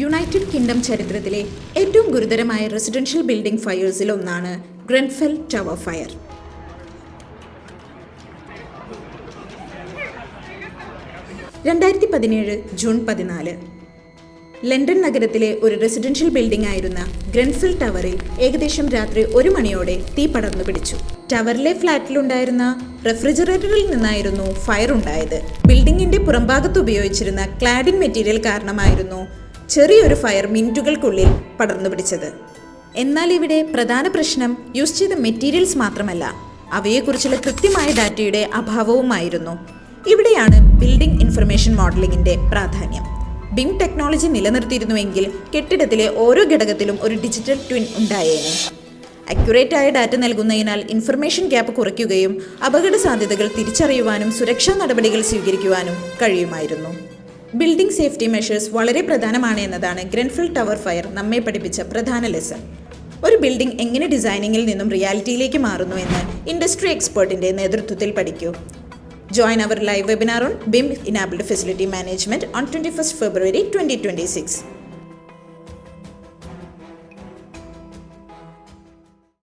United kingdom ചരിത്രത്തിലെ ഏറ്റവും ഗുരുതരമായ റെസിഡൻഷ്യൽ ബിൽഡിംഗ് ഫയേഴ്സിൽ ഒന്നാണ് Grenfell tower fire. 2017 June 14 London നഗരത്തിലെ ഒരു റെസിഡൻഷ്യൽ ബിൽഡിംഗ് ആയിരുന്ന ഗ്രെൻഫെൽ ടവറിൽ ഏകദേശം രാത്രി 1 മണിയോടെ തീ പടർന്നു പിടിച്ചു. ടവറിലെ ഫ്ളാറ്റിലുണ്ടായിരുന്ന റെഫ്രിജറേറ്ററിൽ നിന്നായിരുന്നു ഫയർ ഉണ്ടായത്. ബിൽഡിംഗിന്റെ പുറംഭാഗത്ത് ഉപയോഗിച്ചിരുന്ന ക്ലാഡിംഗ് മെറ്റീരിയൽ കാരണമായിരുന്നു ചെറിയൊരു ഫയർ മിനിറ്റുകൾക്കുള്ളിൽ പടർന്നു പിടിച്ചത്. എന്നാൽ ഇവിടെ പ്രധാന പ്രശ്നം യൂസ് ചെയ്ത മെറ്റീരിയൽസ് മാത്രമല്ല, അവയെക്കുറിച്ചുള്ള കൃത്യമായ ഡാറ്റയുടെ അഭാവവുമായിരുന്നു. ഇവിടെയാണ് ബിൽഡിംഗ് ഇൻഫർമേഷൻ മോഡലിംഗിന്റെ പ്രാധാന്യം. BIM ടെക്നോളജി നിലനിർത്തിയിരുന്നുവെങ്കിൽ കെട്ടിടത്തിലെ ഓരോ ഘടകത്തിലും ഒരു ഡിജിറ്റൽ ട്വിൻ ഉണ്ടായേനെ. അക്യുറേറ്റ് ആയ ഡാറ്റ നൽകുന്നതിനാൽ ഇൻഫർമേഷൻ ഗ്യാപ്പ് കുറയ്ക്കുകയും അപകട സാധ്യതകൾ തിരിച്ചറിയുവാനും സുരക്ഷാ നടപടികൾ സ്വീകരിക്കുവാനും കഴിയുമായിരുന്നു. ബിൽഡിംഗ് സേഫ്റ്റി മെഷേഴ്സ് വളരെ പ്രധാനമാണ് എന്നതാണ് ഗ്രെൻഫെൽ ടവർ ഫയർ നമ്മെ പഠിപ്പിച്ച പ്രധാന ലെസൺ. ഒരു ബിൽഡിംഗ് എങ്ങനെ ഡിസൈനിങ്ങിൽ നിന്നും റിയാലിറ്റിയിലേക്ക് മാറുന്നു എന്ന് ഇൻഡസ്ട്രി എക്സ്പേർട്ടിന്റെ നേതൃത്വത്തിൽ പഠിക്കൂ. Join our live webinar on BIM Enabled Facility Management on 21st February 2026.